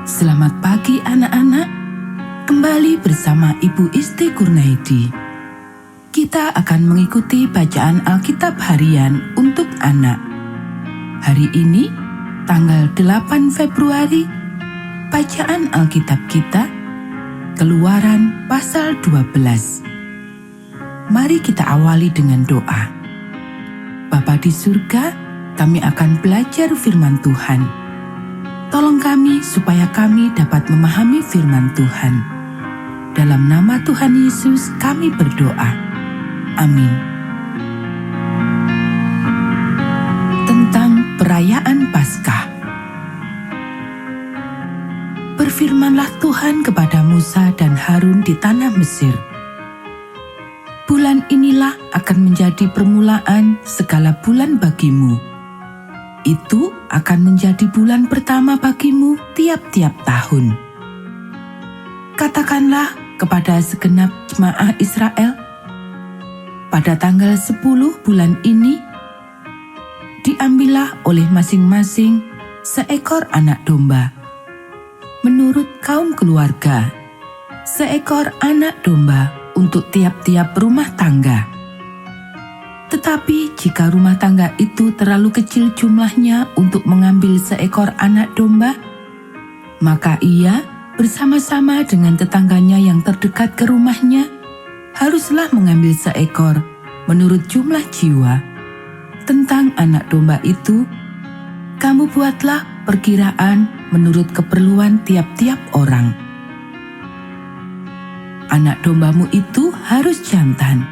Selamat pagi anak-anak, kembali bersama Ibu Isti Kurnaidi. Kita akan mengikuti bacaan Alkitab harian untuk anak. Hari ini, tanggal 8 Februari, bacaan Alkitab kita, Keluaran pasal 12. Mari kita awali dengan doa. Bapa di surga, kami akan belajar firman Tuhan. Tolong kami supaya kami dapat memahami firman Tuhan. Dalam nama Tuhan Yesus kami berdoa. Amin. Tentang perayaan Paskah. Berfirmanlah Tuhan kepada Musa dan Harun di tanah Mesir. Bulan inilah akan menjadi permulaan segala bulan bagimu. Itu akan menjadi bulan pertama bagimu tiap-tiap tahun. Katakanlah kepada segenap jemaah Israel, pada tanggal 10 bulan ini, diambillah oleh masing-masing seekor anak domba. Menurut kaum keluarga, seekor anak domba untuk tiap-tiap rumah tangga. Tetapi jika rumah tangga itu terlalu kecil jumlahnya untuk mengambil seekor anak domba, maka ia bersama-sama dengan tetangganya yang terdekat ke rumahnya haruslah mengambil seekor menurut jumlah jiwa. Tentang anak domba itu, kamu buatlah perkiraan menurut keperluan tiap-tiap orang. Anak dombamu itu harus jantan,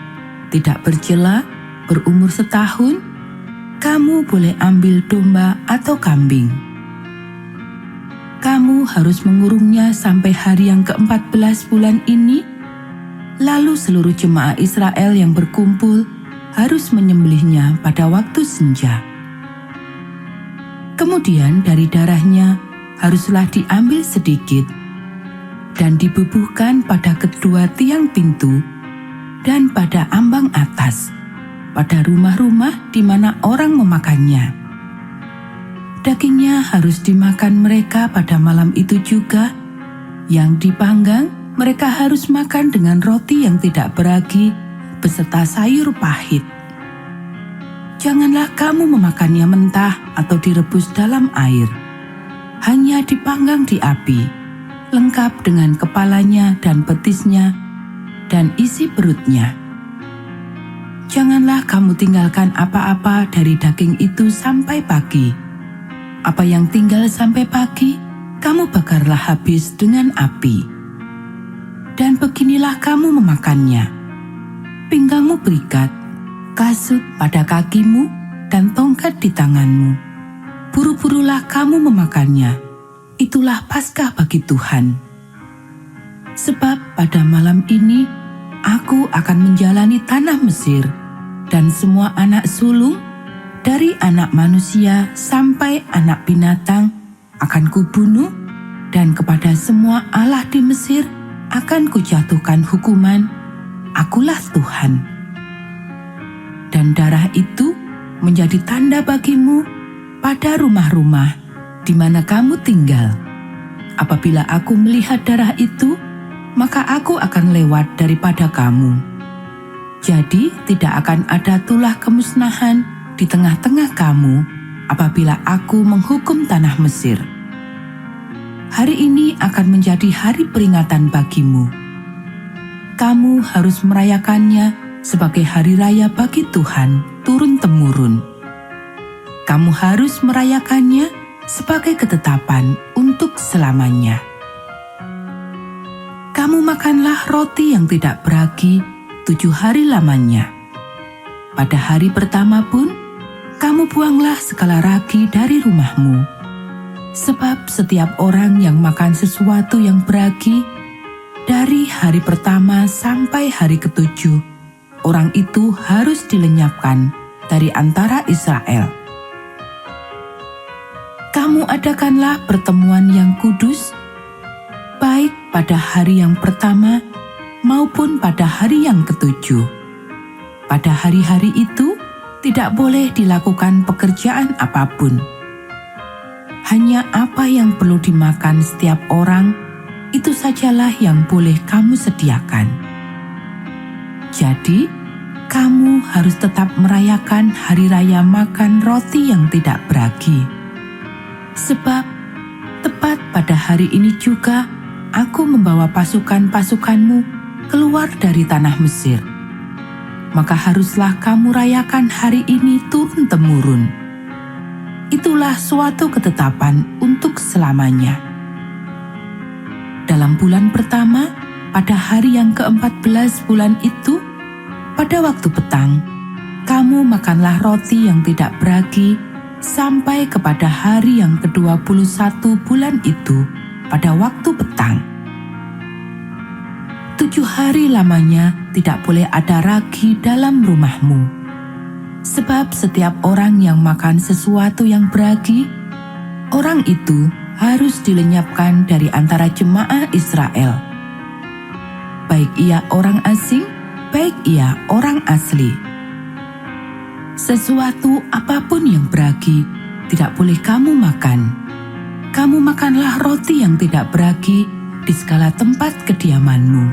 tidak bercela, berumur setahun. Kamu boleh ambil domba atau kambing. Kamu harus mengurungnya sampai hari yang ke-14 bulan ini. Lalu seluruh jemaah Israel yang berkumpul harus menyembelihnya pada waktu senja. Kemudian dari darahnya haruslah diambil sedikit dan dibubuhkan pada kedua tiang pintu dan pada ambang atas, pada rumah-rumah di mana orang memakannya. Dagingnya harus dimakan mereka pada malam itu juga. Yang dipanggang, mereka harus makan dengan roti yang tidak beragi beserta sayur pahit. Janganlah kamu memakannya mentah atau direbus dalam air. Hanya dipanggang di api, lengkap dengan kepalanya dan betisnya dan isi perutnya. Janganlah kamu tinggalkan apa-apa dari daging itu sampai pagi. Apa yang tinggal sampai pagi, kamu bakarlah habis dengan api. Dan beginilah kamu memakannya. Pinggangmu berikat, kasut pada kakimu, dan tongkat di tanganmu. Buru-burulah kamu memakannya. Itulah Paskah bagi Tuhan. Sebab pada malam ini, aku akan menjalani tanah Mesir, dan semua anak sulung, dari anak manusia sampai anak binatang, akan kubunuh, dan kepada semua allah di Mesir akan kujatuhkan hukuman. Akulah Tuhan. Dan darah itu menjadi tanda bagimu pada rumah-rumah di mana kamu tinggal. Apabila aku melihat darah itu, maka aku akan lewat daripada kamu. Jadi tidak akan ada tulah kemusnahan di tengah-tengah kamu apabila aku menghukum tanah Mesir. Hari ini akan menjadi hari peringatan bagimu. Kamu harus merayakannya sebagai hari raya bagi Tuhan turun-temurun. Kamu harus merayakannya sebagai ketetapan untuk selamanya. Kamu makanlah roti yang tidak beragi 7 hari lamanya. Pada hari pertama pun, kamu buanglah segala ragi dari rumahmu. Sebab setiap orang yang makan sesuatu yang beragi, dari hari pertama sampai hari ke-7, orang itu harus dilenyapkan dari antara Israel. Kamu adakanlah pertemuan yang kudus, baik pada hari yang pertama maupun pada hari yang ke-7. Pada hari-hari itu tidak boleh dilakukan pekerjaan apapun. Hanya apa yang perlu dimakan setiap orang, itu sajalah yang boleh kamu sediakan. Jadi, kamu harus tetap merayakan hari raya makan roti yang tidak beragi. Sebab, tepat pada hari ini juga, aku membawa pasukan-pasukanmu keluar dari tanah Mesir. Maka haruslah kamu rayakan hari ini turun-temurun. Itulah suatu ketetapan untuk selamanya. Dalam bulan pertama, pada hari yang ke-14 bulan itu, pada waktu petang, kamu makanlah roti yang tidak beragi sampai kepada hari yang ke-21 bulan itu pada waktu petang. 7 hari lamanya tidak boleh ada ragi dalam rumahmu. Sebab setiap orang yang makan sesuatu yang beragi, orang itu harus dilenyapkan dari antara jemaah Israel. Baik ia orang asing, baik ia orang asli. Sesuatu apapun yang beragi tidak boleh kamu makan. Kamu makanlah roti yang tidak beragi di segala tempat kediamanmu.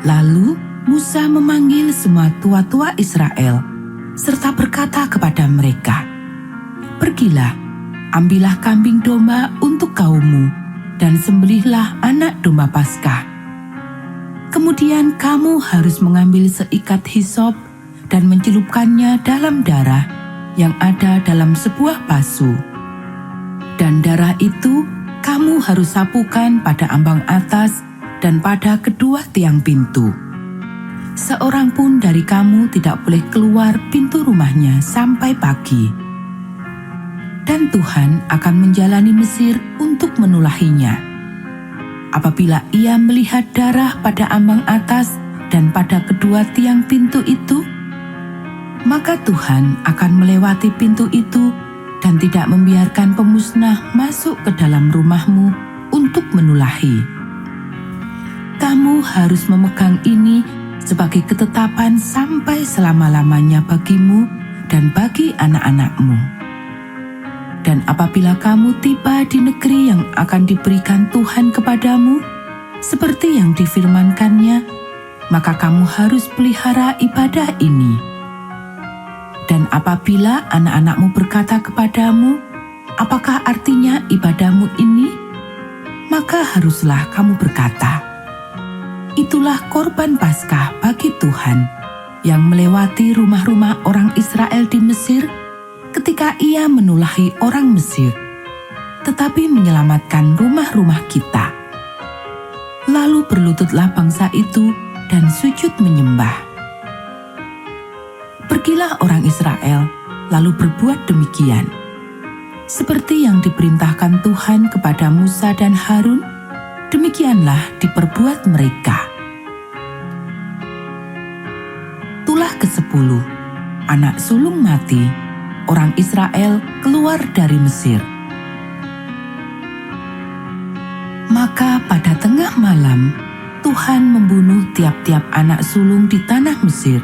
Lalu Musa memanggil semua tua-tua Israel serta berkata kepada mereka, "Pergilah, ambillah kambing domba untuk kaummu dan sembelihlah anak domba Paskah. Kemudian kamu harus mengambil seikat hisop dan mencelupkannya dalam darah yang ada dalam sebuah pasu. Dan darah itu kamu harus sapukan pada ambang atas dan pada kedua tiang pintu. Seorang pun dari kamu tidak boleh keluar pintu rumahnya sampai pagi. Dan Tuhan akan menjalani Mesir untuk menulahinya. Apabila ia melihat darah pada ambang atas dan pada kedua tiang pintu itu, maka Tuhan akan melewati pintu itu dan tidak membiarkan pemusnah masuk ke dalam rumahmu untuk menulahi. Kamu harus memegang ini sebagai ketetapan sampai selama-lamanya bagimu dan bagi anak-anakmu. Dan apabila kamu tiba di negeri yang akan diberikan Tuhan kepadamu, seperti yang difirmankannya, maka kamu harus pelihara ibadah ini. Dan apabila anak-anakmu berkata kepadamu, apakah artinya ibadahmu ini? Maka haruslah kamu berkata, itulah korban Paskah bagi Tuhan yang melewati rumah-rumah orang Israel di Mesir ketika ia menulahi orang Mesir, tetapi menyelamatkan rumah-rumah kita. Lalu berlututlah bangsa itu dan sujud menyembah. Pergilah orang Israel, lalu berbuat demikian. Seperti yang diperintahkan Tuhan kepada Musa dan Harun, demikianlah diperbuat mereka. Tulah ke-10, anak sulung mati, orang Israel keluar dari Mesir. Maka pada tengah malam, Tuhan membunuh tiap-tiap anak sulung di tanah Mesir,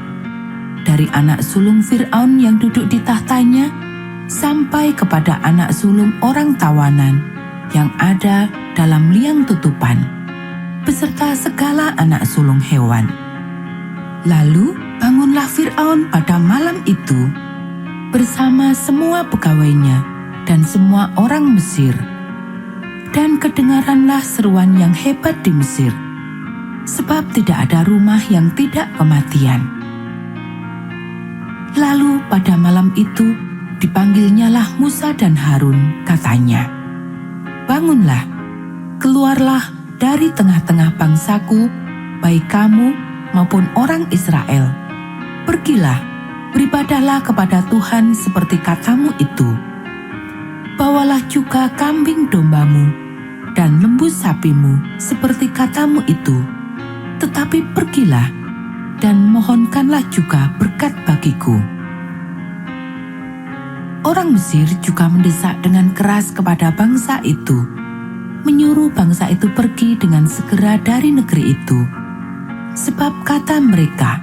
dari anak sulung Fir'aun yang duduk di tahtanya, sampai kepada anak sulung orang tawanan yang ada dalam liang tutupan, beserta segala anak sulung hewan. Lalu bangunlah Fir'aun pada malam itu, bersama semua pegawainya dan semua orang Mesir. Dan kedengaranlah seruan yang hebat di Mesir, sebab tidak ada rumah yang tidak kematian. Lalu pada malam itu dipanggilnyalah Musa dan Harun, katanya, bangunlah, keluarlah dari tengah-tengah bangsaku, baik kamu maupun orang Israel. Pergilah, beribadahlah kepada Tuhan seperti katamu itu. Bawalah juga kambing dombamu dan lembu sapimu seperti katamu itu. Tetapi pergilah dan mohonkanlah juga berkat bagiku. Orang Mesir juga mendesak dengan keras kepada bangsa itu, menyuruh bangsa itu pergi dengan segera dari negeri itu. Sebab kata mereka,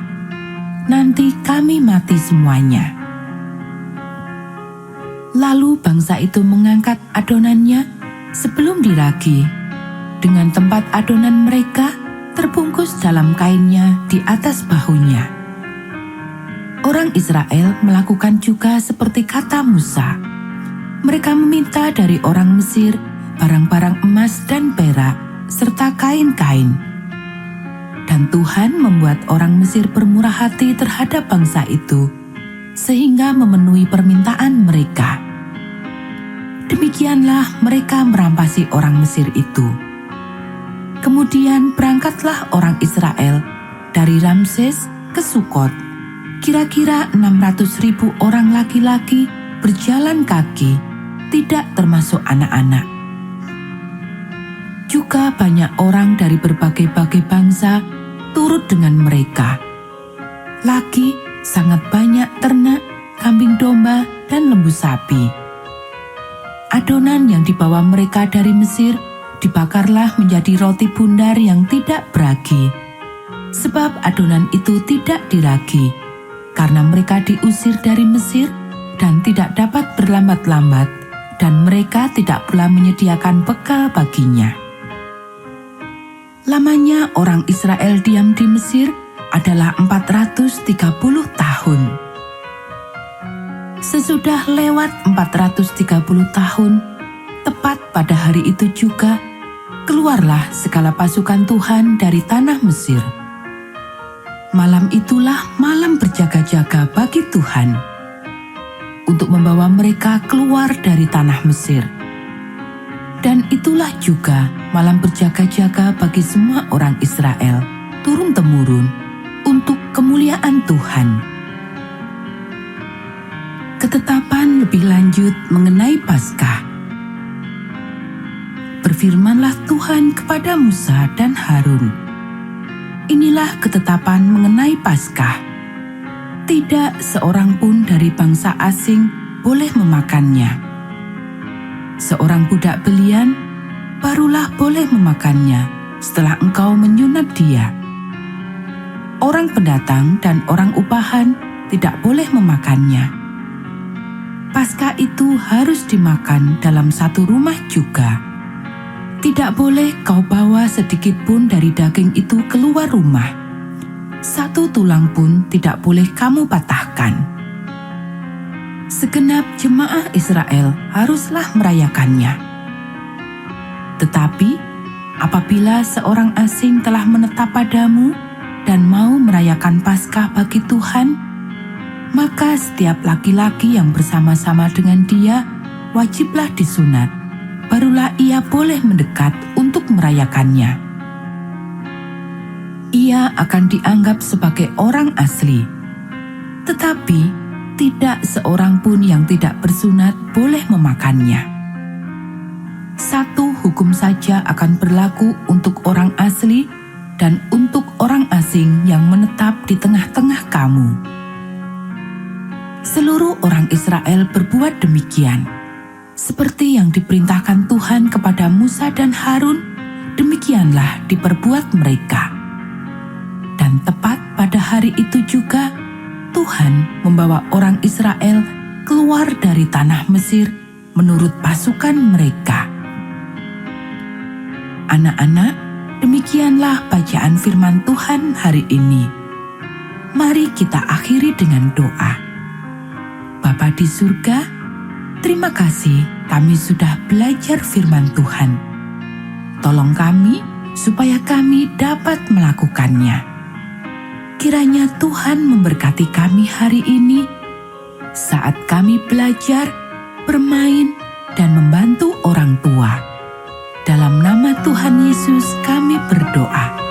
nanti kami mati semuanya. Lalu bangsa itu mengangkat adonannya sebelum diragi. Dengan tempat adonan mereka terbungkus dalam kainnya di atas bahunya. Orang Israel melakukan juga seperti kata Musa. Mereka meminta dari orang Mesir barang-barang emas dan perak serta kain-kain. Dan Tuhan membuat orang Mesir bermurah hati terhadap bangsa itu, sehingga memenuhi permintaan mereka. Demikianlah mereka merampasi orang Mesir itu. Kemudian berangkatlah orang Israel dari Ramses ke Sukot. Kira-kira 600.000 orang laki-laki berjalan kaki, tidak termasuk anak-anak. Juga banyak orang dari berbagai-bagai bangsa turut dengan mereka. Lagi sangat banyak ternak, kambing domba, dan lembu sapi. Adonan yang dibawa mereka dari Mesir dibakarlah menjadi roti bundar yang tidak beragi. Sebab adonan itu tidak diragi, karena mereka diusir dari Mesir dan tidak dapat berlambat-lambat, dan mereka tidak pula menyediakan bekal baginya. Lamanya orang Israel diam di Mesir adalah 430 tahun. Sesudah lewat 430 tahun, tepat pada hari itu juga, keluarlah segala pasukan Tuhan dari tanah Mesir. Malam itulah malam berjaga-jaga bagi Tuhan, untuk membawa mereka keluar dari tanah Mesir. Dan itulah juga malam berjaga-jaga bagi semua orang Israel, turun-temurun, untuk kemuliaan Tuhan. Ketetapan lebih lanjut mengenai Paskah. Berfirmanlah Tuhan kepada Musa dan Harun, inilah ketetapan mengenai Paskah. Tidak seorang pun dari bangsa asing boleh memakannya. Seorang budak belian barulah boleh memakannya setelah engkau menyunat dia. Orang pendatang dan orang upahan tidak boleh memakannya. Paskah itu harus dimakan dalam satu rumah juga. Tidak boleh kau bawa sedikit pun dari daging itu keluar rumah. Satu tulang pun tidak boleh kamu patahkan. Segenap jemaah Israel haruslah merayakannya. Tetapi apabila seorang asing telah menetap padamu dan mau merayakan Paskah bagi Tuhan, maka setiap laki-laki yang bersama-sama dengan dia wajiblah disunat. Barulah ia boleh mendekat untuk merayakannya. Ia akan dianggap sebagai orang asli, tetapi tidak seorang pun yang tidak bersunat boleh memakannya. Satu hukum saja akan berlaku untuk orang asli dan untuk orang asing yang menetap di tengah-tengah kamu. Seluruh orang Israel berbuat demikian. Seperti yang diperintahkan Tuhan kepada Musa dan Harun, demikianlah diperbuat mereka. Dan tepat pada hari itu juga, Tuhan membawa orang Israel keluar dari tanah Mesir menurut pasukan mereka. Anak-anak, demikianlah bacaan firman Tuhan hari ini. Mari kita akhiri dengan doa. Bapa di surga, terima kasih kami sudah belajar firman Tuhan. Tolong kami supaya kami dapat melakukannya. Kiranya Tuhan memberkati kami hari ini saat kami belajar, bermain, dan membantu orang tua. Dalam nama Tuhan Yesus kami berdoa.